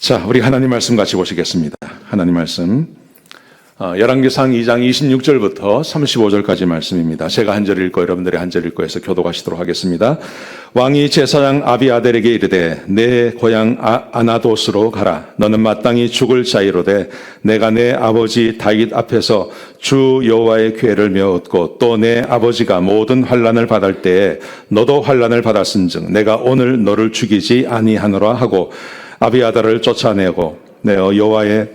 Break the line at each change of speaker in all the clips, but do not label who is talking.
자, 우리 하나님 말씀 같이 보시겠습니다. 하나님 말씀 열왕기상 2장 26절부터 35절까지 말씀입니다. 제가 한 절 읽고 여러분들이 한 절 읽고 해서 교독하시도록 하겠습니다. 왕이 제사장 아비아델에게 이르되 내 고향 아나돗으로 가라. 너는 마땅히 죽을 자이로되 내가 내 아버지 다윗 앞에서 주 여호와의 궤를 메었고 또 내 아버지가 모든 환난을 받을 때에 너도 환난을 받았은즉 내가 오늘 너를 죽이지 아니하노라 하고 아비아달을 쫓아내고 내어 여호와의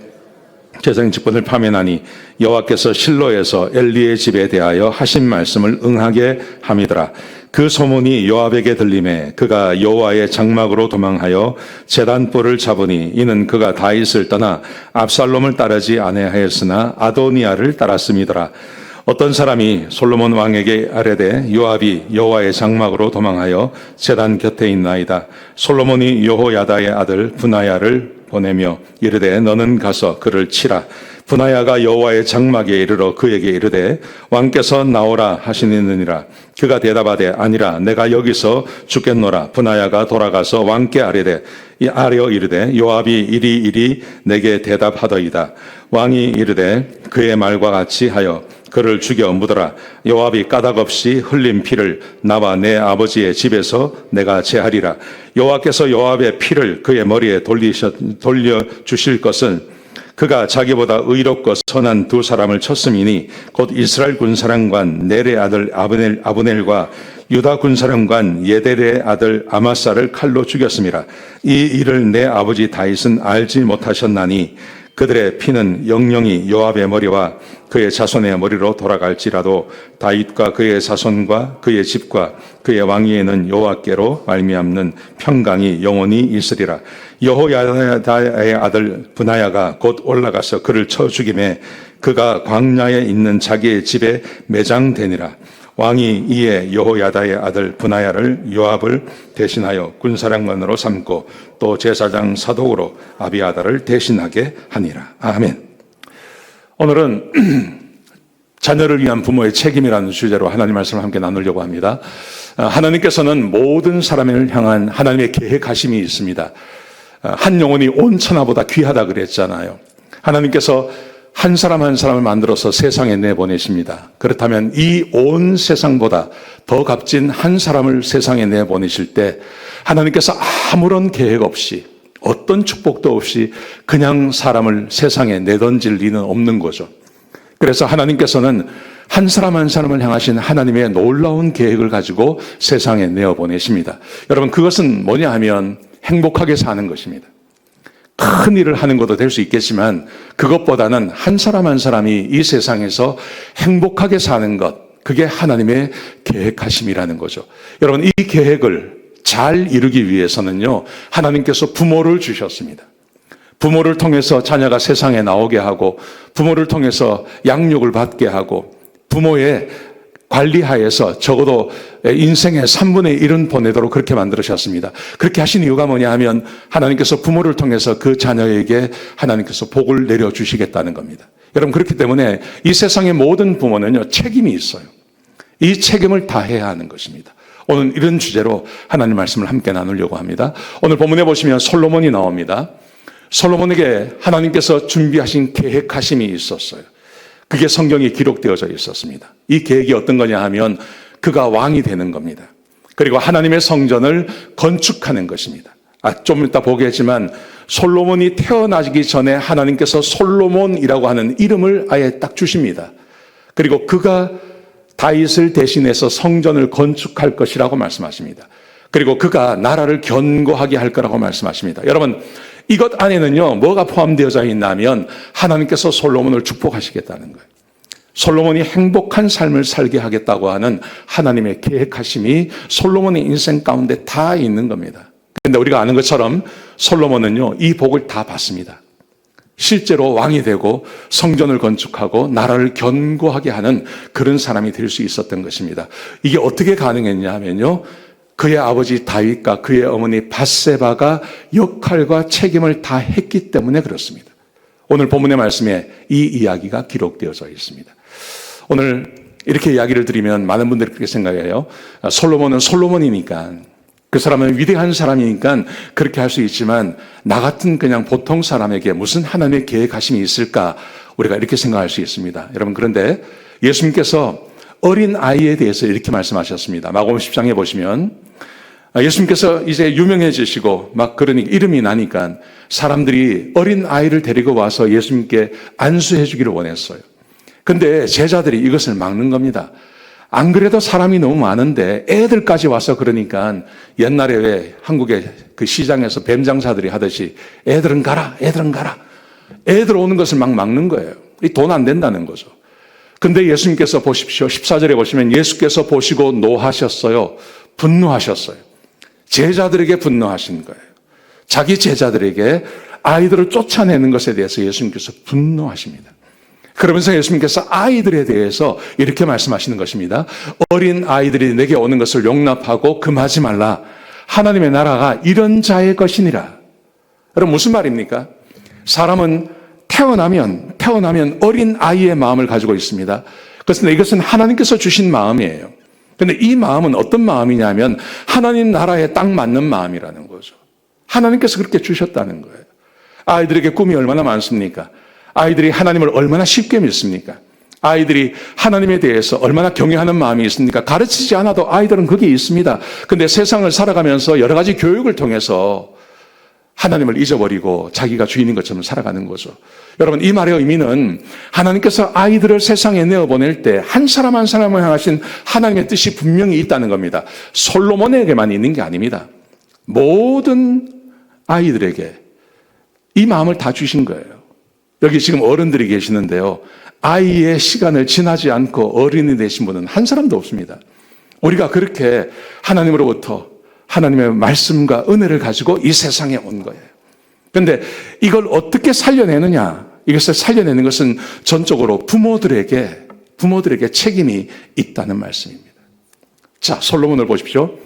제사장 직분을 파면하니 여호와께서 실로에서 엘리의 집에 대하여 하신 말씀을 응하게 함이더라. 그 소문이 요압에게 들림에 그가 여호와의 장막으로 도망하여 제단불을 잡으니 이는 그가 다윗을 떠나 압살롬을 따르지 아니하였으나 아도니아를 따랐음이더라. 어떤 사람이 솔로몬 왕에게 아뢰되 요압이 여호와의 장막으로 도망하여 제단 곁에 있나이다. 솔로몬이 여호야다의 아들 브나야를 보내며 이르되 너는 가서 그를 치라. 브나야가 여호와의 장막에 이르러 그에게 이르되 왕께서 나오라 하시느니라. 그가 대답하되 아니라 내가 여기서 죽겠노라. 브나야가 돌아가서 왕께 아뢰되 아뢰어 이르되 요압이 이리 내게 대답하더이다. 왕이 이르되 그의 말과 같이 하여 그를 죽여 묻어라. 요압이 까닭없이 흘린 피를 나와 내 아버지의 집에서 내가 제하리라. 여호와께서 요압의 피를 그의 머리에 돌려주실 것은 그가 자기보다 의롭고 선한 두 사람을 쳤음이니 곧 이스라엘 군사령관 넬의 아들 아브넬과 유다 군사령관 예델의 아들 아마사를 칼로 죽였음이라. 이 일을 내 아버지 다윗은 알지 못하셨나니 그들의 피는 영영이 요압의 머리와 그의 자손의 머리로 돌아갈지라도 다윗과 그의 자손과 그의 집과 그의 왕위에는 여호와께로 말미암는 평강이 영원히 있으리라. 여호야다의 아들 브나야가 곧 올라가서 그를 쳐 죽임에 그가 광야에 있는 자기의 집에 매장되니라. 왕이 이에 여호야다의 아들 브나야를 요압을 대신하여 군사령관으로 삼고 또 제사장 사독으로 아비아달을 대신하게 하니라. 아멘. 오늘은 자녀를 위한 부모의 책임이라는 주제로 하나님 말씀을 함께 나누려고 합니다. 하나님께서는 모든 사람을 향한 하나님의 계획하심이 있습니다. 한 영혼이 온 천하보다 귀하다 그랬잖아요. 하나님께서 한 사람 한 사람을 만들어서 세상에 내보내십니다. 그렇다면 이 온 세상보다 더 값진 한 사람을 세상에 내보내실 때 하나님께서 아무런 계획 없이 어떤 축복도 없이 그냥 사람을 세상에 내던질 리는 없는 거죠. 그래서 하나님께서는 한 사람 한 사람을 향하신 하나님의 놀라운 계획을 가지고 세상에 내어보내십니다. 여러분, 그것은 뭐냐 하면 행복하게 사는 것입니다. 큰 일을 하는 것도 될 수 있겠지만 그것보다는 한 사람 한 사람이 이 세상에서 행복하게 사는 것, 그게 하나님의 계획하심이라는 거죠. 여러분, 이 계획을 잘 이루기 위해서는요, 하나님께서 부모를 주셨습니다. 부모를 통해서 자녀가 세상에 나오게 하고 부모를 통해서 양육을 받게 하고 부모의 관리하에서 적어도 인생의 3분의 1은 보내도록 그렇게 만들으셨습니다. 그렇게 하신 이유가 뭐냐 하면 하나님께서 부모를 통해서 그 자녀에게 하나님께서 복을 내려주시겠다는 겁니다. 여러분, 그렇기 때문에 이 세상의 모든 부모는요, 책임이 있어요. 이 책임을 다해야 하는 것입니다. 오늘 이런 주제로 하나님 말씀을 함께 나누려고 합니다. 오늘 본문에 보시면 솔로몬이 나옵니다. 솔로몬에게 하나님께서 준비하신 계획하심이 있었어요. 그게 성경에 기록되어져 있었습니다. 이 계획이 어떤 거냐 하면 그가 왕이 되는 겁니다. 그리고 하나님의 성전을 건축하는 것입니다. 좀 이따 보겠지만 솔로몬이 태어나기 전에 하나님께서 솔로몬이라고 하는 이름을 아예 딱 주십니다. 그리고 그가 다윗을 대신해서 성전을 건축할 것이라고 말씀하십니다. 그리고 그가 나라를 견고하게 할 거라고 말씀하십니다. 여러분, 이것 안에는요, 뭐가 포함되어져 있냐면 하나님께서 솔로몬을 축복하시겠다는 거예요. 솔로몬이 행복한 삶을 살게 하겠다고 하는 하나님의 계획하심이 솔로몬의 인생 가운데 다 있는 겁니다. 그런데 우리가 아는 것처럼 솔로몬은요, 이 복을 다 받습니다. 실제로 왕이 되고 성전을 건축하고 나라를 견고하게 하는 그런 사람이 될 수 있었던 것입니다. 이게 어떻게 가능했냐 하면요, 그의 아버지 다윗과 그의 어머니 밧세바가 역할과 책임을 다 했기 때문에 그렇습니다. 오늘 본문의 말씀에 이 이야기가 기록되어져 있습니다. 오늘 이렇게 이야기를 드리면 많은 분들이 그렇게 생각해요. 솔로몬은 솔로몬이니까 그 사람은 위대한 사람이니까 그렇게 할 수 있지만 나 같은 그냥 보통 사람에게 무슨 하나님의 계획하심이 있을까? 우리가 이렇게 생각할 수 있습니다. 여러분, 그런데 예수님께서 어린 아이에 대해서 이렇게 말씀하셨습니다. 마가복음 10장에 보시면 예수님께서 이제 유명해지시고 막 그러니 이름이 나니까 사람들이 어린 아이를 데리고 와서 예수님께 안수해 주기를 원했어요. 근데 제자들이 이것을 막는 겁니다. 안 그래도 사람이 너무 많은데 애들까지 와서 그러니까 옛날에 왜 한국의 그 시장에서 뱀 장사들이 하듯이 애들은 가라, 애들은 가라. 애들 오는 것을 막 막는 거예요. 이 돈 안 된다는 거죠. 근데 예수님께서 보십시오. 14절에 보시면 예수께서 보시고 노하셨어요. 분노하셨어요. 제자들에게 분노하신 거예요. 자기 제자들에게 아이들을 쫓아내는 것에 대해서 예수님께서 분노하십니다. 그러면서 예수님께서 아이들에 대해서 이렇게 말씀하시는 것입니다. 어린 아이들이 내게 오는 것을 용납하고 금하지 말라. 하나님의 나라가 이런 자의 것이니라. 여러분, 무슨 말입니까? 사람은 태어나면 어린 아이의 마음을 가지고 있습니다. 그런데 이것은 하나님께서 주신 마음이에요. 그런데 이 마음은 어떤 마음이냐면 하나님 나라에 딱 맞는 마음이라는 거죠. 하나님께서 그렇게 주셨다는 거예요. 아이들에게 꿈이 얼마나 많습니까? 아이들이 하나님을 얼마나 쉽게 믿습니까? 아이들이 하나님에 대해서 얼마나 경외하는 마음이 있습니까? 가르치지 않아도 아이들은 그게 있습니다. 그런데 세상을 살아가면서 여러 가지 교육을 통해서 하나님을 잊어버리고 자기가 주인인 것처럼 살아가는 거죠. 여러분, 이 말의 의미는 하나님께서 아이들을 세상에 내어보낼 때 한 사람 한 사람을 향하신 하나님의 뜻이 분명히 있다는 겁니다. 솔로몬에게만 있는 게 아닙니다. 모든 아이들에게 이 마음을 다 주신 거예요. 여기 지금 어른들이 계시는데요. 아이의 시간을 지나지 않고 어른이 되신 분은 한 사람도 없습니다. 우리가 그렇게 하나님으로부터 하나님의 말씀과 은혜를 가지고 이 세상에 온 거예요. 그런데 이걸 어떻게 살려내느냐? 이것을 살려내는 것은 전적으로 부모들에게 책임이 있다는 말씀입니다. 자, 솔로몬을 보십시오.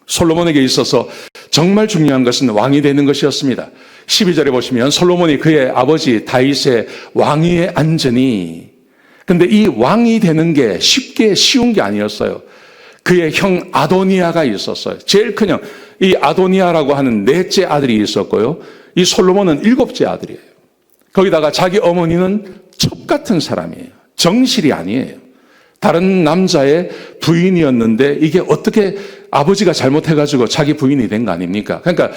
솔로몬에게 있어서 정말 중요한 것은 왕이 되는 것이었습니다. 12절에 보시면 솔로몬이 그의 아버지 다윗의 왕위에 앉으니, 근데 이 왕이 되는 게 쉬운 게 아니었어요. 그의 형 아도니아가 있었어요. 제일 큰 형, 이 아도니아라고 하는 넷째 아들이 있었고요. 이 솔로몬은 7째 아들이에요. 거기다가 자기 어머니는 첩 같은 사람이에요. 정실이 아니에요. 다른 남자의 부인이었는데 이게 어떻게 아버지가 잘못해가지고 자기 부인이 된 거 아닙니까? 그러니까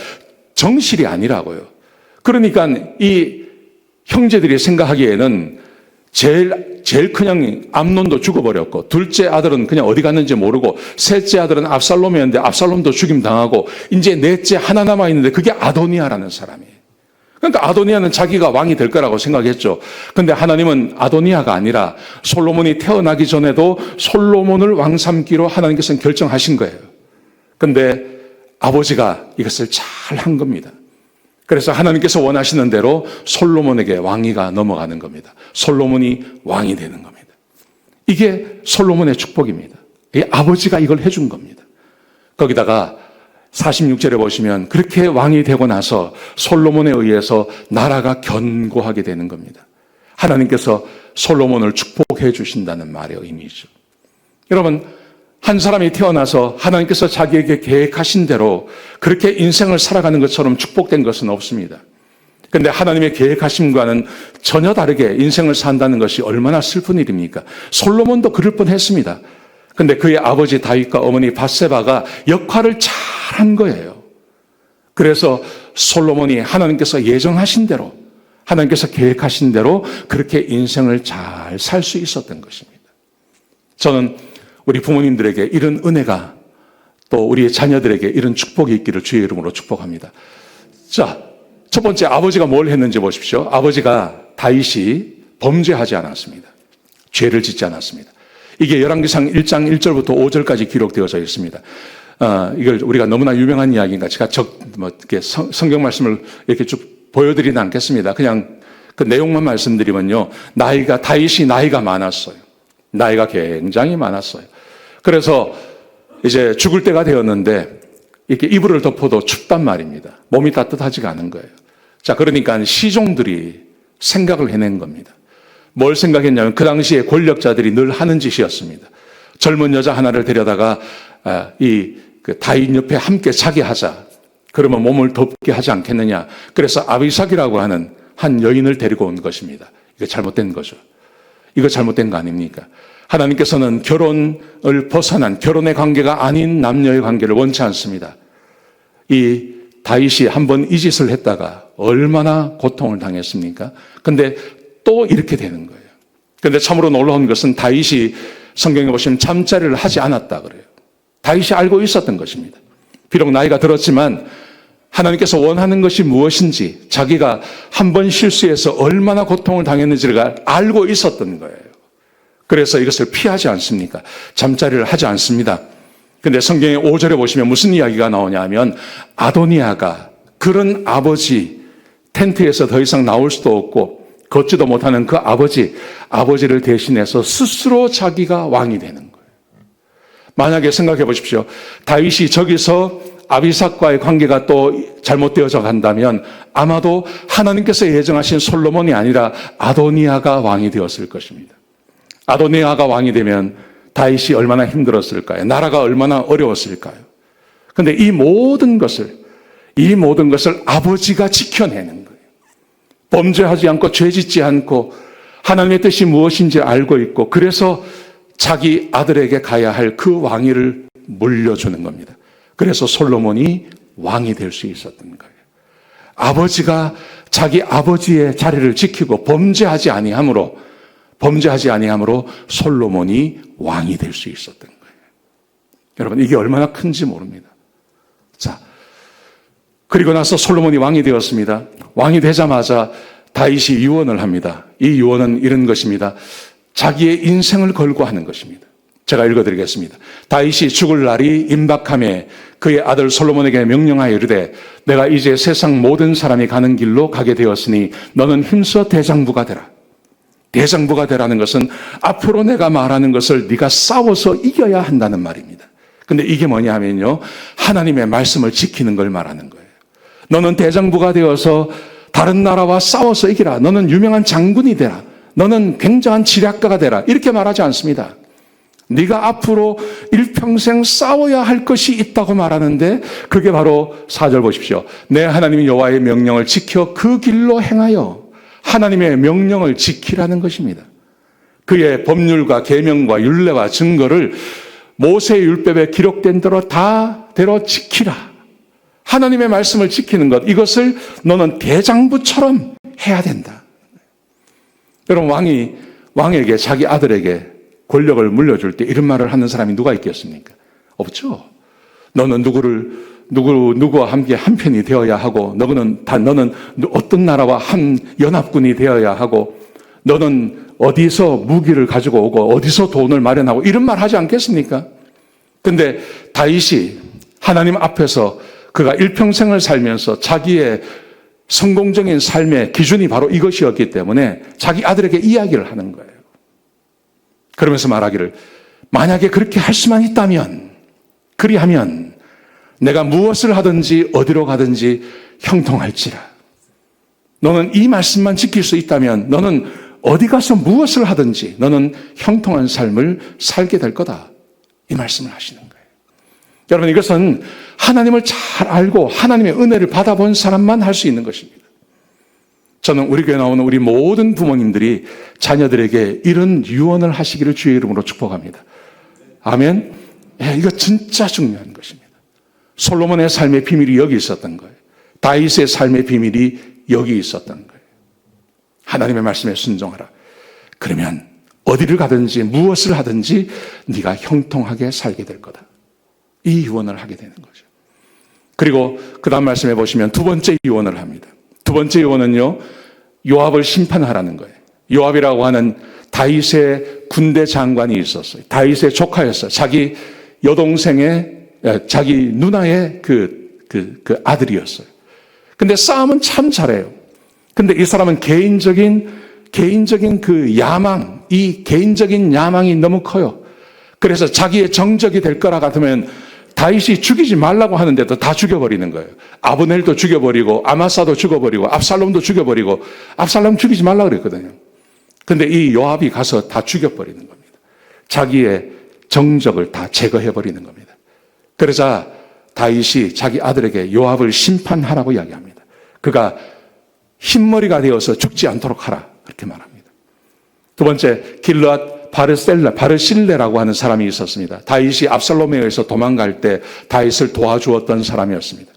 정실이 아니라고요. 그러니까 이 형제들이 생각하기에는 제일 큰 형이 암논도 죽어버렸고, 둘째 아들은 그냥 어디 갔는지 모르고, 셋째 아들은 압살롬이었는데 압살롬도 죽임당하고, 이제 넷째 하나 남아있는데 그게 아도니아라는 사람이에요. 그러니까 아도니아는 자기가 왕이 될 거라고 생각했죠. 그런데 하나님은 아도니아가 아니라 솔로몬이 태어나기 전에도 솔로몬을 왕 삼기로 하나님께서는 결정하신 거예요. 그런데 아버지가 이것을 잘 한 겁니다. 그래서 하나님께서 원하시는 대로 솔로몬에게 왕위가 넘어가는 겁니다. 솔로몬이 왕이 되는 겁니다. 이게 솔로몬의 축복입니다. 이 아버지가 이걸 해준 겁니다. 거기다가 46절에 보시면 그렇게 왕이 되고 나서 솔로몬에 의해서 나라가 견고하게 되는 겁니다. 하나님께서 솔로몬을 축복해 주신다는 말의 의미죠. 여러분, 한 사람이 태어나서 하나님께서 자기에게 계획하신 대로 그렇게 인생을 살아가는 것처럼 축복된 것은 없습니다. 그런데 하나님의 계획하심과는 전혀 다르게 인생을 산다는 것이 얼마나 슬픈 일입니까? 솔로몬도 그럴 뻔했습니다. 그런데 그의 아버지 다윗과 어머니 밧세바가 역할을 잘한 거예요. 그래서 솔로몬이 하나님께서 예정하신 대로, 하나님께서 계획하신 대로 그렇게 인생을 잘 살 수 있었던 것입니다. 저는 우리 부모님들에게 이런 은혜가, 또 우리의 자녀들에게 이런 축복이 있기를 주의 이름으로 축복합니다. 자, 첫 번째 아버지가 뭘 했는지 보십시오. 아버지가 다윗이 범죄하지 않았습니다. 죄를 짓지 않았습니다. 이게 열왕기상 1장 1절부터 5절까지 기록되어져 있습니다. 이걸 우리가 너무나 유명한 이야기인가 제가 이렇게 성경 말씀을 이렇게 쭉 보여드리진 않겠습니다. 그냥 그 내용만 말씀드리면요. 다윗이 나이가 많았어요. 나이가 굉장히 많았어요. 그래서 이제 죽을 때가 되었는데 이렇게 이불을 덮어도 춥단 말입니다. 몸이 따뜻하지가 않은 거예요. 자, 그러니까 시종들이 생각을 해낸 겁니다. 뭘 생각했냐면 그 당시에 권력자들이 늘 하는 짓이었습니다. 젊은 여자 하나를 데려다가 이 그 다윗 옆에 함께 자게 하자. 그러면 몸을 덮게 하지 않겠느냐. 그래서 아비삭이라고 하는 한 여인을 데리고 온 것입니다. 이거 잘못된 거죠. 이거 잘못된 거 아닙니까? 하나님께서는 결혼을 벗어난 결혼의 관계가 아닌 남녀의 관계를 원치 않습니다. 이 다윗이 한번 이 짓을 했다가 얼마나 고통을 당했습니까? 근데 또 이렇게 되는 거예요. 근데 참으로 놀라운 것은 다윗이 성경에 보시면 잠자리를 하지 않았다 그래요. 다윗이 알고 있었던 것입니다. 비록 나이가 들었지만 하나님께서 원하는 것이 무엇인지 자기가 한 번 실수해서 얼마나 고통을 당했는지를 알고 있었던 거예요. 그래서 이것을 피하지 않습니까? 잠자리를 하지 않습니다. 근데 성경의 5절에 보시면 무슨 이야기가 나오냐 하면 아도니아가 그런 아버지 텐트에서 더 이상 나올 수도 없고 걷지도 못하는 그 아버지를 대신해서 스스로 자기가 왕이 되는 거예요. 만약에 생각해 보십시오. 다윗이 저기서 아비삭과의 관계가 또 잘못되어져 간다면 아마도 하나님께서 예정하신 솔로몬이 아니라 아도니아가 왕이 되었을 것입니다. 아도니아가 왕이 되면 다윗이 얼마나 힘들었을까요? 나라가 얼마나 어려웠을까요? 그런데 이 모든 것을 아버지가 지켜내는 거예요. 범죄하지 않고 죄짓지 않고 하나님의 뜻이 무엇인지 알고 있고 그래서 자기 아들에게 가야 할 그 왕위를 물려주는 겁니다. 그래서 솔로몬이 왕이 될 수 있었던 거예요. 아버지가 자기 아버지의 자리를 지키고 범죄하지 아니함으로 솔로몬이 왕이 될 수 있었던 거예요. 여러분 이게 얼마나 큰지 모릅니다. 자, 그리고 나서 솔로몬이 왕이 되었습니다. 왕이 되자마자 다윗이 유언을 합니다. 이 유언은 이런 것입니다. 자기의 인생을 걸고 하는 것입니다. 제가 읽어드리겠습니다. 다윗이 죽을 날이 임박함에 그의 아들 솔로몬에게 명령하여 이르되 내가 이제 세상 모든 사람이 가는 길로 가게 되었으니 너는 힘써 대장부가 되라. 대장부가 되라는 것은 앞으로 내가 말하는 것을 네가 싸워서 이겨야 한다는 말입니다. 근데 이게 뭐냐 하면요. 하나님의 말씀을 지키는 걸 말하는 거예요. 너는 대장부가 되어서 다른 나라와 싸워서 이기라. 너는 유명한 장군이 되라. 너는 굉장한 지략가가 되라. 이렇게 말하지 않습니다. 네가 앞으로 일평생 싸워야 할 것이 있다고 말하는데 그게 바로 4절 보십시오. 내 하나님 여호와의 명령을 지켜 그 길로 행하여 하나님의 명령을 지키라는 것입니다. 그의 법률과 계명과 율례와 증거를 모세의 율법에 기록된 대로 지키라. 하나님의 말씀을 지키는 것, 이것을 너는 대장부처럼 해야 된다. 여러분 왕에게 자기 아들에게 권력을 물려줄 때 이런 말을 하는 사람이 누가 있겠습니까? 없죠. 너는 누구와 함께 한편이 되어야 하고 너는 어떤 나라와 한 연합군이 되어야 하고 너는 어디서 무기를 가지고 오고 어디서 돈을 마련하고 이런 말 하지 않겠습니까? 근데 다윗이 하나님 앞에서 그가 일평생을 살면서 자기의 성공적인 삶의 기준이 바로 이것이었기 때문에 자기 아들에게 이야기를 하는 거예요. 그러면서 말하기를 만약에 그렇게 할 수만 있다면 그리하면 내가 무엇을 하든지 어디로 가든지 형통할지라. 너는 이 말씀만 지킬 수 있다면 너는 어디 가서 무엇을 하든지 너는 형통한 삶을 살게 될 거다. 이 말씀을 하시는 거예요. 여러분 이것은 하나님을 잘 알고 하나님의 은혜를 받아본 사람만 할 수 있는 것입니다. 저는 우리 교회 나오는 우리 모든 부모님들이 자녀들에게 이런 유언을 하시기를 주의 이름으로 축복합니다. 아멘. 이거 진짜 중요한 것입니다. 솔로몬의 삶의 비밀이 여기 있었던 거예요. 다윗의 삶의 비밀이 여기 있었던 거예요. 하나님의 말씀에 순종하라. 그러면 어디를 가든지 무엇을 하든지 네가 형통하게 살게 될 거다. 이 유언을 하게 되는 거죠. 그리고 그 다음 말씀해 보시면 두 번째 유언을 합니다. 두 번째 유언은요, 요압을 심판하라는 거예요. 요압이라고 하는 다윗의 군대 장관이 있었어요. 다윗의 조카였어요. 자기 여동생의, 자기 누나의 그 아들이었어요. 근데 싸움은 참 잘해요. 근데 이 사람은 개인적인 그 야망, 이 개인적인 야망이 너무 커요. 그래서 자기의 정적이 될 거라 같으면 다윗이 죽이지 말라고 하는데도 다 죽여버리는 거예요. 아브넬도 죽여버리고 아마사도 죽여버리고 압살롬도 죽여버리고 압살롬 죽이지 말라고 그랬거든요. 근데 이 요압이 가서 다 죽여버리는 겁니다. 자기의 정적을 다 제거해버리는 겁니다. 그러자 다윗이 자기 아들에게 요압을 심판하라고 이야기합니다. 그가 흰머리가 되어서 죽지 않도록 하라, 그렇게 말합니다. 두 번째, 길르앗 바르실레라고 하는 사람이 있었습니다. 다윗이 압살롬에 의해서 도망갈 때 다윗을 도와주었던 사람이었습니다.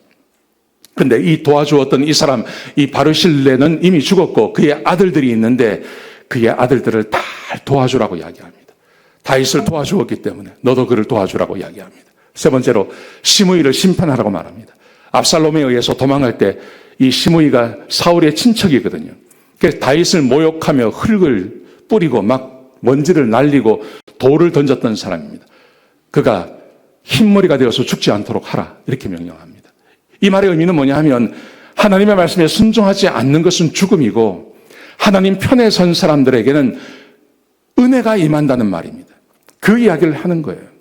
근데 이 도와주었던 이 사람, 이 바르실레는 이미 죽었고 그의 아들들이 있는데 그의 아들들을 다 도와주라고 이야기합니다. 다윗을 도와주었기 때문에 너도 그를 도와주라고 이야기합니다. 세 번째로, 시므이를 심판하라고 말합니다. 압살롬에 의해서 도망갈 때 이 시므이가 사울의 친척이거든요. 그래서 다윗을 모욕하며 흙을 뿌리고 막 먼지를 날리고 돌을 던졌던 사람입니다. 그가 흰머리가 되어서 죽지 않도록 하라, 이렇게 명령합니다. 이 말의 의미는 뭐냐 하면 하나님의 말씀에 순종하지 않는 것은 죽음이고 하나님 편에 선 사람들에게는 은혜가 임한다는 말입니다. 그 이야기를 하는 거예요.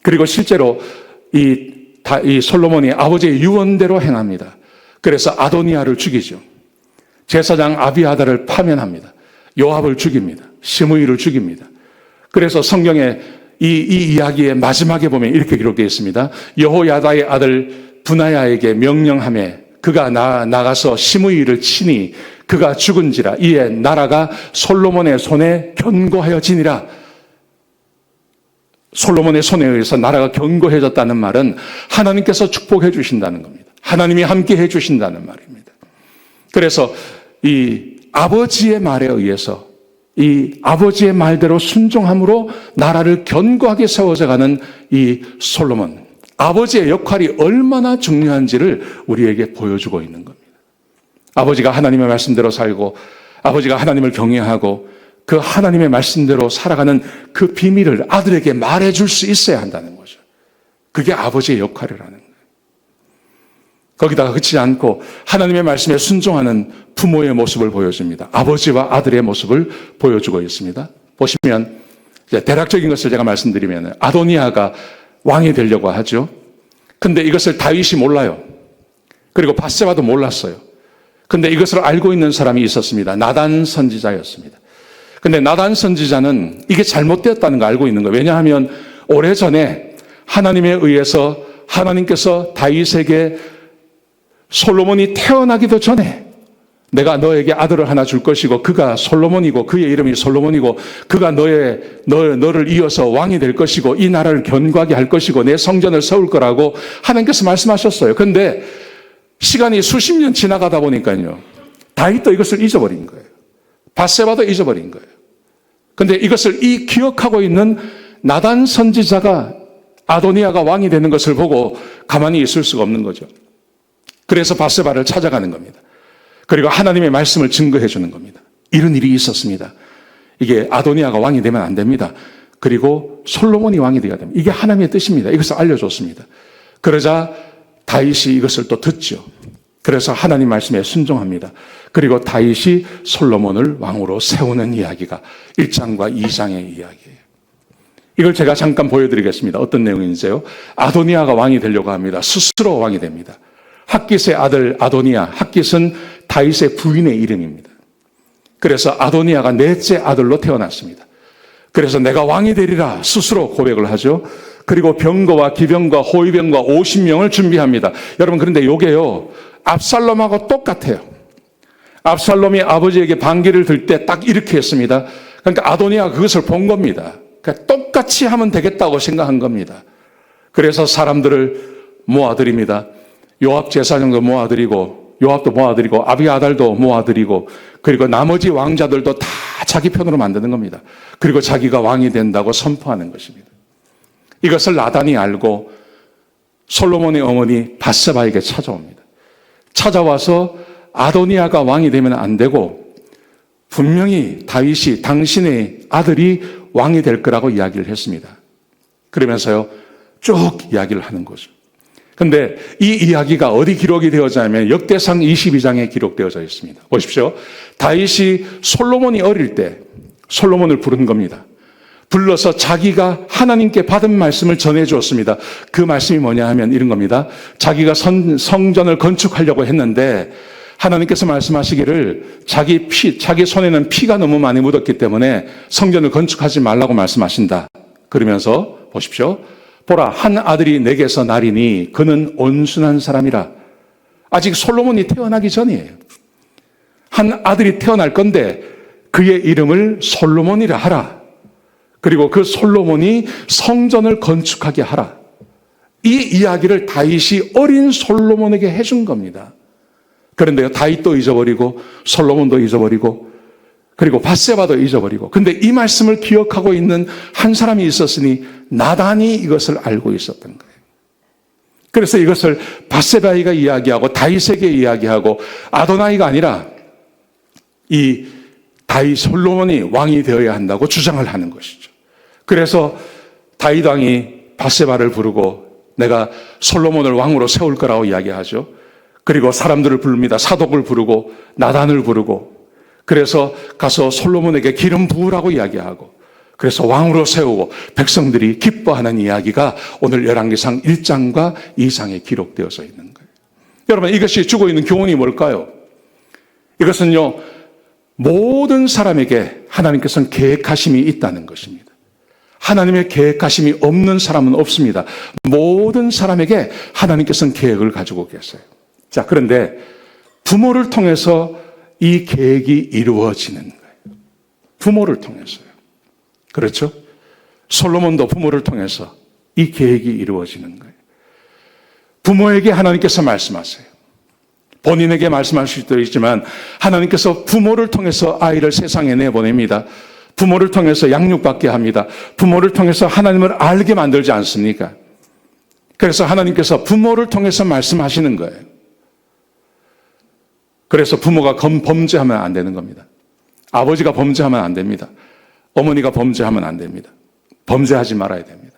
그리고 실제로 이 솔로몬이 아버지의 유언대로 행합니다. 그래서 아도니아를 죽이죠. 제사장 아비아달을 파면합니다. 요압을 죽입니다. 시므이를 죽입니다. 그래서 성경에 이 이야기의 마지막에 보면 이렇게 기록되어 있습니다. 여호야다의 아들 분하야에게 명령하며 그가 나가서 시므이를 치니 그가 죽은지라 이에 나라가 솔로몬의 손에 견고하여지니라. 솔로몬의 손에 의해서 나라가 견고해졌다는 말은 하나님께서 축복해 주신다는 겁니다. 하나님이 함께 해 주신다는 말입니다. 그래서 이 아버지의 말에 의해서 이 아버지의 말대로 순종함으로 나라를 견고하게 세워져 가는 이 솔로몬, 아버지의 역할이 얼마나 중요한지를 우리에게 보여주고 있는 겁니다. 아버지가 하나님의 말씀대로 살고 아버지가 하나님을 경외하고 그 하나님의 말씀대로 살아가는 그 비밀을 아들에게 말해줄 수 있어야 한다는 거죠. 그게 아버지의 역할이라는 거예요. 거기다가 그치지 않고 하나님의 말씀에 순종하는 부모의 모습을 보여줍니다. 아버지와 아들의 모습을 보여주고 있습니다. 보시면 대략적인 것을 제가 말씀드리면 아도니아가 왕이 되려고 하죠. 근데 이것을 다윗이 몰라요. 그리고 밧세바도 몰랐어요. 근데 이것을 알고 있는 사람이 있었습니다. 나단 선지자였습니다. 근데 나단 선지자는 이게 잘못되었다는 걸 알고 있는 거예요. 왜냐하면 오래전에 하나님에 의해서 하나님께서 다윗에게 솔로몬이 태어나기도 전에 내가 너에게 아들을 하나 줄 것이고 그가 솔로몬이고 그의 이름이 솔로몬이고 그가 너를 이어서 왕이 될 것이고 이 나라를 견고하게 할 것이고 내 성전을 세울 거라고 하나님께서 말씀하셨어요. 그런데 시간이 수십 년 지나가다 보니까요, 다윗도 이것을 잊어버린 거예요. 밧세바도 잊어버린 거예요. 그런데 이것을 기억하고 있는 나단 선지자가 아도니아가 왕이 되는 것을 보고 가만히 있을 수가 없는 거죠. 그래서 밧세바를 찾아가는 겁니다. 그리고 하나님의 말씀을 증거해 주는 겁니다. 이런 일이 있었습니다. 이게 아도니아가 왕이 되면 안 됩니다. 그리고 솔로몬이 왕이 되어야 됩니다. 이게 하나님의 뜻입니다. 이것을 알려줬습니다. 그러자 다윗이 이것을 또 듣죠. 그래서 하나님 말씀에 순종합니다. 그리고 다윗이 솔로몬을 왕으로 세우는 이야기가 1장과 2장의 이야기예요. 이걸 제가 잠깐 보여드리겠습니다. 어떤 내용인지요? 아도니아가 왕이 되려고 합니다. 스스로 왕이 됩니다. 핫깃의 아들 아도니아, 핫깃은 다윗의 부인의 이름입니다. 그래서 아도니아가 넷째 아들로 태어났습니다. 그래서 내가 왕이 되리라 스스로 고백을 하죠. 그리고 병거와 기병과 호위병과 50명을 준비합니다. 여러분, 그런데 요게요, 압살롬하고 똑같아요. 압살롬이 아버지에게 반기를 들 때 딱 이렇게 했습니다. 그러니까 아도니아가 그것을 본 겁니다. 그러니까 똑같이 하면 되겠다고 생각한 겁니다. 그래서 사람들을 모아드립니다. 요압 제사장도 모아드리고 요압도 모아드리고 아비아달도 모아드리고 그리고 나머지 왕자들도 다 자기 편으로 만드는 겁니다. 그리고 자기가 왕이 된다고 선포하는 것입니다. 이것을 나단이 알고 솔로몬의 어머니 밧세바에게 찾아옵니다. 찾아와서 아도니아가 왕이 되면 안 되고 분명히 다윗이 당신의 아들이 왕이 될 거라고 이야기를 했습니다. 그러면서요 쭉 이야기를 하는 거죠. 그런데 이 이야기가 어디 기록이 되어지냐면 역대상 22장에 기록되어져 있습니다. 보십시오. 다윗이 솔로몬이 어릴 때 솔로몬을 부른 겁니다. 불러서 자기가 하나님께 받은 말씀을 전해주었습니다. 그 말씀이 뭐냐 하면 이런 겁니다. 자기가 성전을 건축하려고 했는데 하나님께서 말씀하시기를 자기 손에는 피가 너무 많이 묻었기 때문에 성전을 건축하지 말라고 말씀하신다. 그러면서 보십시오. 보라, 한 아들이 내게서 나리니 그는 온순한 사람이라. 아직 솔로몬이 태어나기 전이에요. 한 아들이 태어날 건데 그의 이름을 솔로몬이라 하라. 그리고 그 솔로몬이 성전을 건축하게 하라. 이 이야기를 다윗이 어린 솔로몬에게 해준 겁니다. 그런데요, 다윗도 잊어버리고 솔로몬도 잊어버리고 그리고 밧세바도 잊어버리고, 근데 이 말씀을 기억하고 있는 한 사람이 있었으니 나단이 이것을 알고 있었던 거예요. 그래서 이것을 밧세바이가 이야기하고 다윗에게 이야기하고 아도나이가 아니라 이 다윗 솔로몬이 왕이 되어야 한다고 주장을 하는 것이죠. 그래서 다윗 왕이 밧세바를 부르고 내가 솔로몬을 왕으로 세울 거라고 이야기하죠. 그리고 사람들을 부릅니다. 사독을 부르고 나단을 부르고, 그래서 가서 솔로몬에게 기름 부으라고 이야기하고, 그래서 왕으로 세우고 백성들이 기뻐하는 이야기가 오늘 열왕기상 1장과 2장에 기록되어져 있는 거예요. 여러분, 이것이 주고 있는 교훈이 뭘까요? 이것은요, 모든 사람에게 하나님께서는 계획하심이 있다는 것입니다. 하나님의 계획하심이 없는 사람은 없습니다. 모든 사람에게 하나님께서는 계획을 가지고 계세요. 자, 그런데 부모를 통해서 이 계획이 이루어지는 거예요. 부모를 통해서요. 그렇죠? 솔로몬도 부모를 통해서 이 계획이 이루어지는 거예요. 부모에게 하나님께서 말씀하세요. 본인에게 말씀하실 수도 있지만 하나님께서 부모를 통해서 아이를 세상에 내보냅니다. 부모를 통해서 양육받게 합니다. 부모를 통해서 하나님을 알게 만들지 않습니까? 그래서 하나님께서 부모를 통해서 말씀하시는 거예요. 그래서 부모가 범죄하면 안 되는 겁니다. 아버지가 범죄하면 안 됩니다. 어머니가 범죄하면 안 됩니다. 범죄하지 말아야 됩니다.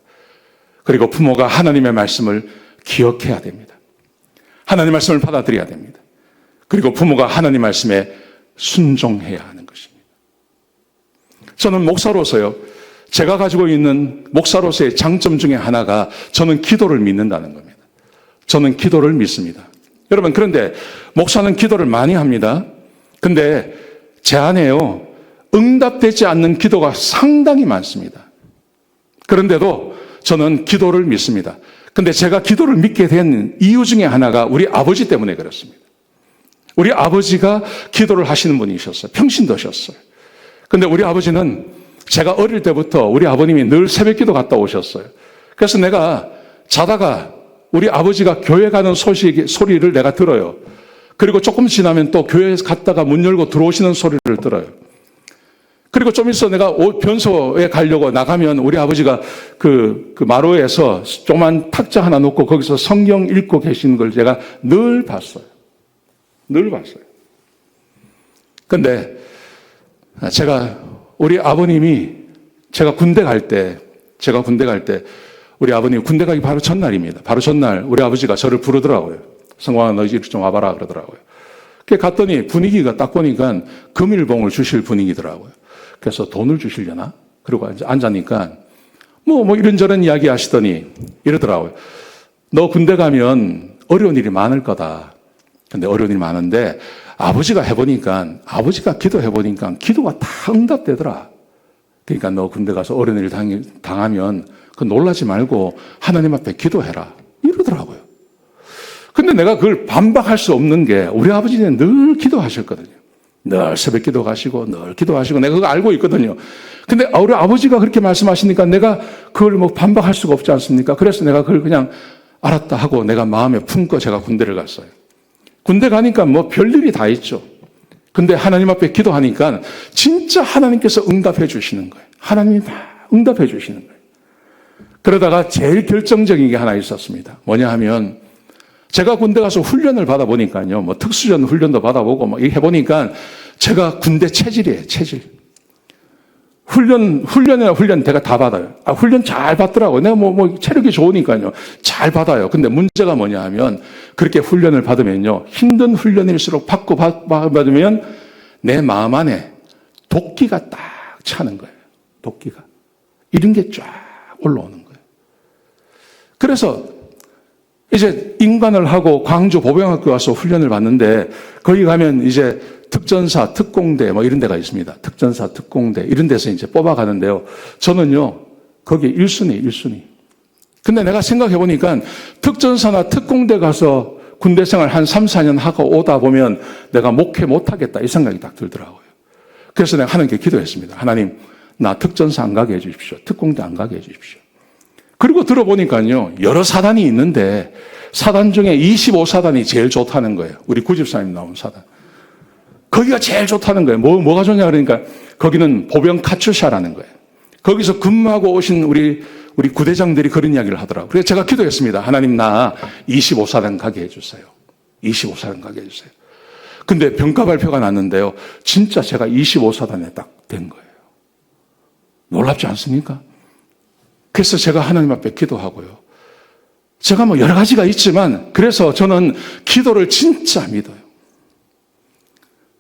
그리고 부모가 하나님의 말씀을 기억해야 됩니다. 하나님의 말씀을 받아들여야 됩니다. 그리고 부모가 하나님 말씀에 순종해야 하는 것입니다. 저는 목사로서요, 제가 가지고 있는 목사로서의 장점 중에 하나가 저는 기도를 믿는다는 겁니다. 저는 기도를 믿습니다. 여러분, 그런데 목사는 기도를 많이 합니다. 근데 제 안에요, 응답되지 않는 기도가 상당히 많습니다. 그런데도 저는 기도를 믿습니다. 근데 제가 기도를 믿게 된 이유 중에 하나가 우리 아버지 때문에 그렇습니다. 우리 아버지가 기도를 하시는 분이셨어요. 평신도셨어요. 근데 우리 아버지는 제가 어릴 때부터 우리 아버님이 늘 새벽기도 갔다 오셨어요. 그래서 내가 자다가 우리 아버지가 교회 가는 소리를 내가 들어요. 그리고 조금 지나면 또 교회 갔다가 문 열고 들어오시는 소리를 들어요. 그리고 좀 있어 내가 변소에 가려고 나가면 우리 아버지가 그 마루에서 조그만 탁자 하나 놓고 거기서 성경 읽고 계시는 걸 제가 늘 봤어요. 늘 봤어요. 근데 제가 우리 아버님이 제가 군대 갈 때 우리 아버님 군대 가기 바로 전날입니다. 바로 전날 우리 아버지가 저를 부르더라고요. 성광아, 너 이제 좀 와봐라 그러더라고요. 갔더니 분위기가 딱 보니까 금일봉을 주실 분위기더라고요. 그래서 돈을 주시려나? 그리고 앉으니까 뭐 이런저런 이야기 하시더니 이러더라고요. 너 군대 가면 어려운 일이 많을 거다. 근데 어려운 일이 많은데 아버지가 기도해보니까 기도가 다 응답되더라. 그러니까 너 군대 가서 어려운 일 당하면 그 놀라지 말고 하나님 앞에 기도해라. 이러더라고요. 근데 내가 그걸 반박할 수 없는 게 우리 아버지는 늘 기도하셨거든요. 늘 새벽 기도 가시고 늘 기도하시고 내가 그거 알고 있거든요. 근데 우리 아버지가 그렇게 말씀하시니까 내가 그걸 뭐 반박할 수가 없지 않습니까? 그래서 내가 그걸 그냥 알았다 하고 내가 마음에 품고 제가 군대를 갔어요. 군대 가니까 뭐 별일이 다 있죠. 근데 하나님 앞에 기도하니까 진짜 하나님께서 응답해 주시는 거예요. 하나님이 다 응답해 주시는 거예요. 그러다가 제일 결정적인 게 하나 있었습니다. 뭐냐 하면 제가 군대 가서 훈련을 받아보니까요. 뭐 특수전 훈련도 받아보고 뭐 해보니까 제가 군대 체질이에요. 체질. 훈련 제가 다 받아요. 훈련 잘 받더라고요. 내가 뭐 체력이 좋으니까요. 잘 받아요. 근데 문제가 뭐냐 하면 그렇게 훈련을 받으면요. 힘든 훈련일수록 받으면 내 마음 안에 도끼가 딱 차는 거예요. 도끼가. 이런 게 쫙 올라오는 거예요. 그래서 이제 인관을 하고 광주 보병학교 와서 훈련을 받는데 거기 가면 이제 특전사, 특공대 뭐 이런 데가 있습니다. 특전사, 특공대 이런 데서 이제 뽑아가는데요. 저는요, 거기 1순위. 근데 내가 생각해 보니까 특전사나 특공대 가서 군대 생활 한 3, 4년 하고 오다 보면 내가 목회 못하겠다 이 생각이 딱 들더라고요. 그래서 내가 하나님께 기도했습니다. 하나님, 나 특전사 안 가게 해주십시오. 특공대 안 가게 해주십시오. 그리고 들어보니까요, 여러 사단이 있는데 사단 중에 25사단이 제일 좋다는 거예요. 우리 구집사님 나온 사단. 거기가 제일 좋다는 거예요. 뭐가 좋냐 그러니까 거기는 보병 카츄샤라는 거예요. 거기서 근무하고 오신 우리 구대장들이 그런 이야기를 하더라고요. 그래서 제가 기도했습니다. 하나님, 나 25사단 가게 해주세요. 25사단 가게 해주세요. 근데 병가 발표가 났는데요. 진짜 제가 25사단에 딱 된 거예요. 놀랍지 않습니까? 그래서 제가 하나님 앞에 기도하고요. 제가 뭐 여러 가지가 있지만 그래서 저는 기도를 진짜 믿어요.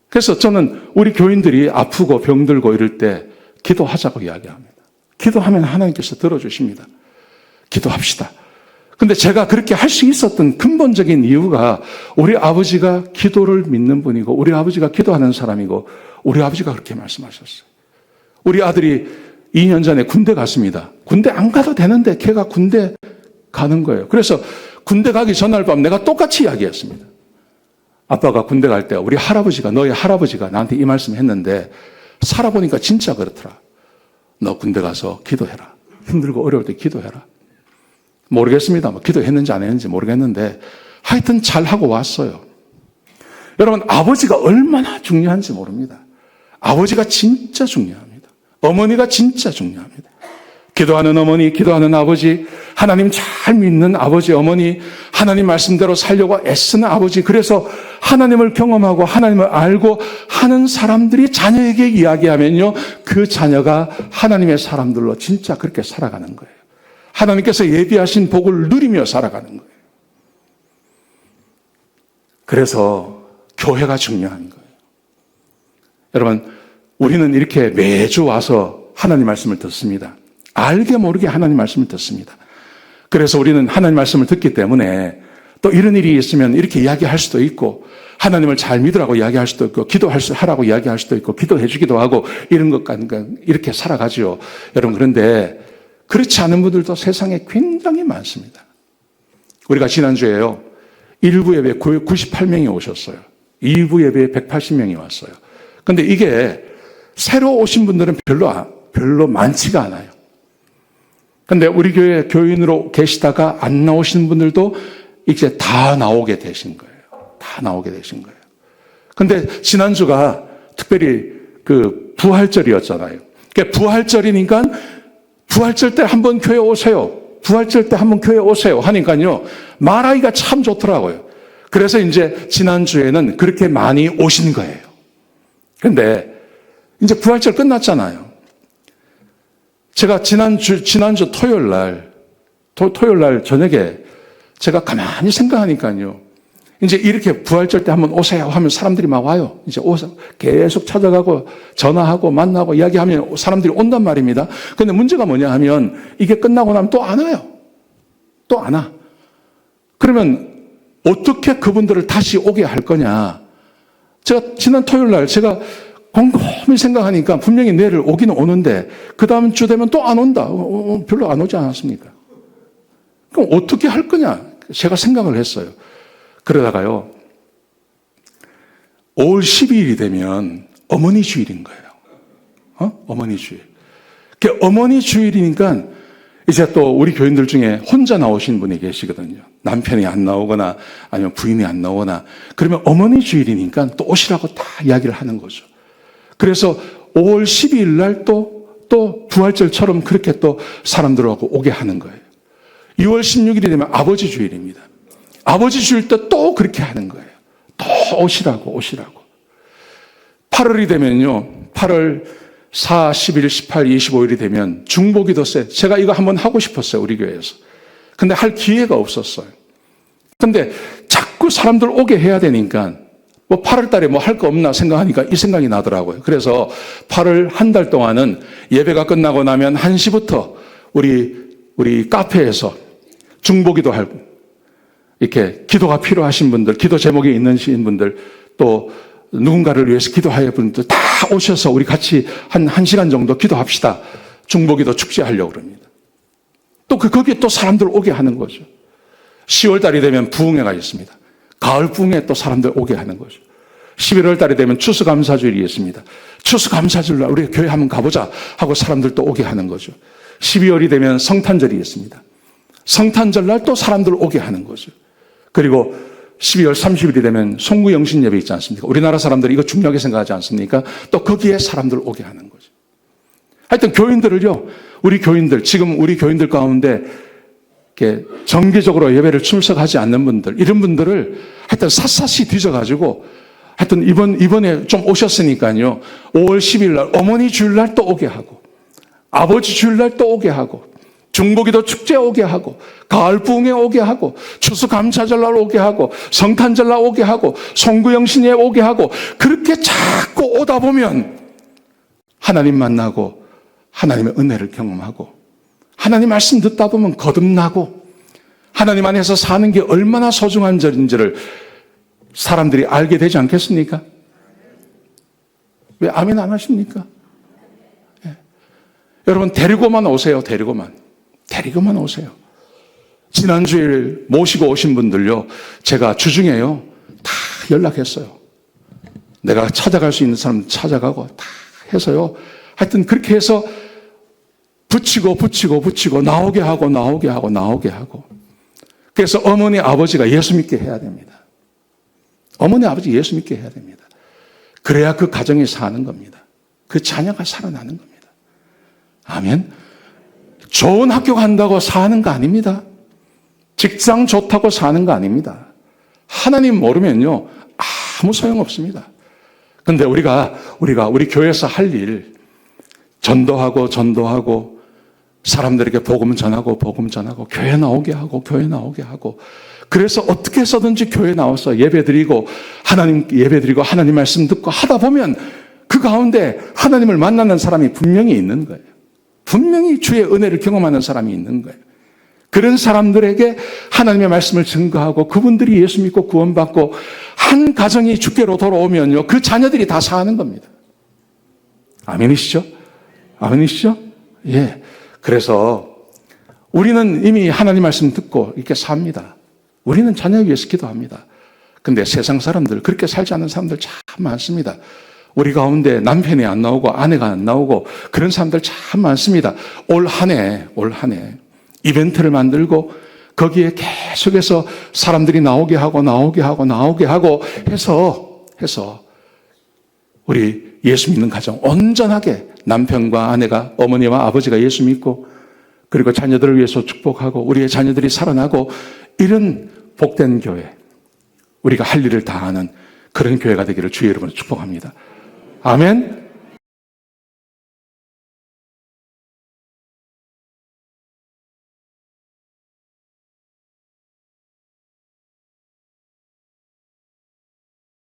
그래서 저는 우리 교인들이 아프고 병들고 이럴 때 기도하자고 이야기합니다. 기도하면 하나님께서 들어주십니다. 기도합시다. 근데 제가 그렇게 할 수 있었던 근본적인 이유가 우리 아버지가 기도를 믿는 분이고 우리 아버지가 기도하는 사람이고 우리 아버지가 그렇게 말씀하셨어요. 우리 아들이 2년 전에 군대 갔습니다. 군대 안 가도 되는데 걔가 군대 가는 거예요. 그래서 군대 가기 전날 밤 내가 똑같이 이야기했습니다. 아빠가 군대 갈 때 우리 할아버지가 너희 할아버지가 나한테 이 말씀 했는데 살아보니까 진짜 그렇더라. 너 군대 가서 기도해라. 힘들고 어려울 때 기도해라. 모르겠습니다. 뭐 기도했는지 안 했는지 모르겠는데 하여튼 잘하고 왔어요. 여러분, 아버지가 얼마나 중요한지 모릅니다. 아버지가 진짜 중요합니다. 어머니가 진짜 중요합니다. 기도하는 어머니, 기도하는 아버지, 하나님 잘 믿는 아버지, 어머니, 하나님 말씀대로 살려고 애쓰는 아버지, 그래서 하나님을 경험하고 하나님을 알고 하는 사람들이 자녀에게 이야기하면요, 그 자녀가 하나님의 사람들로 진짜 그렇게 살아가는 거예요. 하나님께서 예비하신 복을 누리며 살아가는 거예요. 그래서 교회가 중요한 거예요. 여러분, 우리는 이렇게 매주 와서 하나님 말씀을 듣습니다. 알게 모르게 하나님 말씀을 듣습니다. 그래서 우리는 하나님 말씀을 듣기 때문에 또 이런 일이 있으면 이렇게 이야기할 수도 있고 하나님을 잘 믿으라고 이야기할 수도 있고 하라고 이야기할 수도 있고 기도해 주기도 하고 이런 것과 이렇게 살아가지요. 여러분, 그런데 그렇지 않은 분들도 세상에 굉장히 많습니다. 우리가 지난주에요. 1부 예배에 98명이 오셨어요. 2부 예배에 180명이 왔어요. 근데 이게 새로 오신 분들은 별로 많지가 않아요. 근데 우리 교회 교인으로 계시다가 안 나오시는 분들도 이제 다 나오게 되신 거예요. 다 나오게 되신 거예요. 근데 지난주가 특별히 그 부활절이었잖아요. 그러니까 부활절이니까 부활절 때 한번 교회 오세요. 부활절 때 한번 교회 오세요. 하니까요. 말하기가 참 좋더라고요. 그래서 이제 지난주에는 그렇게 많이 오신 거예요. 근데 이제 부활절 끝났잖아요. 제가 지난주 토요일 날 저녁에 제가 가만히 생각하니까요. 이제 이렇게 부활절 때 한번 오세요 하면 사람들이 막 와요. 이제 오서 계속 찾아가고 전화하고 만나고 이야기하면 사람들이 온단 말입니다. 근데 문제가 뭐냐 하면 이게 끝나고 나면 또 안 와요. 또 안 와. 그러면 어떻게 그분들을 다시 오게 할 거냐. 제가 지난 토요일 날 제가 곰곰이 생각하니까 분명히 내일 오기는 오는데 그 다음 주 되면 또 안 온다. 별로 안 오지 않았습니까? 그럼 어떻게 할 거냐. 제가 생각을 했어요. 그러다가요, 5월 12일이 되면 어머니 주일인 거예요. 어머니 주일. 그 어머니 주일이니까 이제 또 우리 교인들 중에 혼자 나오신 분이 계시거든요. 남편이 안 나오거나 아니면 부인이 안 나오거나 그러면 어머니 주일이니까 또 오시라고 다 이야기를 하는 거죠. 그래서 5월 12일 날 또 부활절처럼 그렇게 또 사람들하고 오게 하는 거예요. 6월 16일이 되면 아버지 주일입니다. 아버지 주일 때 또 그렇게 하는 거예요. 또 오시라고. 8월이 되면요. 8월 4, 11, 18, 25일이 되면 중보기도세. 제가 이거 한번 하고 싶었어요. 우리 교회에서. 근데 할 기회가 없었어요. 근데 자꾸 사람들 오게 해야 되니까 뭐 8월 달에 뭐 할 거 없나 생각하니까 이 생각이 나더라고요. 그래서 8월 한 달 동안은 예배가 끝나고 나면 1시부터 우리 카페에서 중보기도 하고 이렇게 기도가 필요하신 분들, 기도 제목이 있는 분들, 또 누군가를 위해서 기도할 분들 다 오셔서 우리 같이 한 1시간 정도 기도합시다. 중보기도 축제하려고 그럽니다. 또 거기에 또 사람들 오게 하는 거죠. 10월 달이 되면 부흥회가 있습니다. 가을 부흥회 또 사람들 오게 하는 거죠. 11월 달이 되면 추수감사주일이 있습니다. 추수감사주일날 우리 교회 한번 가보자 하고 사람들 또 오게 하는 거죠. 12월이 되면 성탄절이 있습니다. 성탄절날 또 사람들 오게 하는 거죠. 그리고 12월 30일이 되면 송구영신 예배 있지 않습니까? 우리나라 사람들이 이거 중요하게 생각하지 않습니까? 또 거기에 사람들 오게 하는 거죠. 하여튼 교인들을요, 우리 교인들, 지금 우리 교인들 가운데 이렇게 정기적으로 예배를 출석하지 않는 분들, 이런 분들을 하여튼 샅샅이 뒤져가지고 하여튼 이번에 좀 오셨으니까요, 5월 10일 날 어머니 주일날 또 오게 하고, 아버지 주일날 또 오게 하고, 중보기도 축제 오게 하고, 가을 부흥회 오게 하고, 추수감사절날 오게 하고, 성탄절날 오게 하고, 송구영신에 오게 하고, 그렇게 자꾸 오다 보면 하나님 만나고 하나님의 은혜를 경험하고, 하나님 말씀 듣다 보면 거듭나고, 하나님 안에서 사는 게 얼마나 소중한 절인지를 사람들이 알게 되지 않겠습니까? 왜 아멘 안 하십니까? 예. 여러분 데리고만 오세요. 데리고만 오세요. 지난주에 모시고 오신 분들요, 제가 주중에요 다 연락했어요. 내가 찾아갈 수 있는 사람 찾아가고 다 해서요, 하여튼 그렇게 해서 붙이고 나오게 하고 그래서 어머니 아버지가 예수 믿게 해야 됩니다. 어머니 아버지 예수 믿게 해야 됩니다. 그래야 그 가정이 사는 겁니다. 그 자녀가 살아나는 겁니다. 아멘. 좋은 학교 간다고 사는 거 아닙니다. 직장 좋다고 사는 거 아닙니다. 하나님 모르면요 아무 소용없습니다. 근데 우리가 우리 교회에서 할 일, 전도하고 사람들에게 복음 전하고 교회 나오게 하고 그래서 어떻게 해서든지 교회 나와서 예배드리고 하나님 말씀 듣고 하다 보면 그 가운데 하나님을 만나는 사람이 분명히 있는 거예요. 분명히 주의 은혜를 경험하는 사람이 있는 거예요. 그런 사람들에게 하나님의 말씀을 증거하고 그분들이 예수 믿고 구원받고 한 가정이 주께로 돌아오면요, 그 자녀들이 다 사는 겁니다. 아멘이시죠? 예. 그래서 우리는 이미 하나님 말씀 듣고 이렇게 삽니다. 우리는 자녀 위해서 기도합니다. 근데 세상 사람들, 그렇게 살지 않는 사람들 참 많습니다. 우리 가운데 남편이 안 나오고 아내가 안 나오고 그런 사람들 참 많습니다. 올 한 해 이벤트를 만들고 거기에 계속해서 사람들이 나오게 하고 해서 우리 예수 믿는 가정 온전하게 남편과 아내가, 어머니와 아버지가 예수 믿고 그리고 자녀들을 위해서 축복하고 우리의 자녀들이 살아나고 이런 복된 교회, 우리가 할 일을 다하는 그런 교회가 되기를 주의 이름으로 축복합니다. 아멘.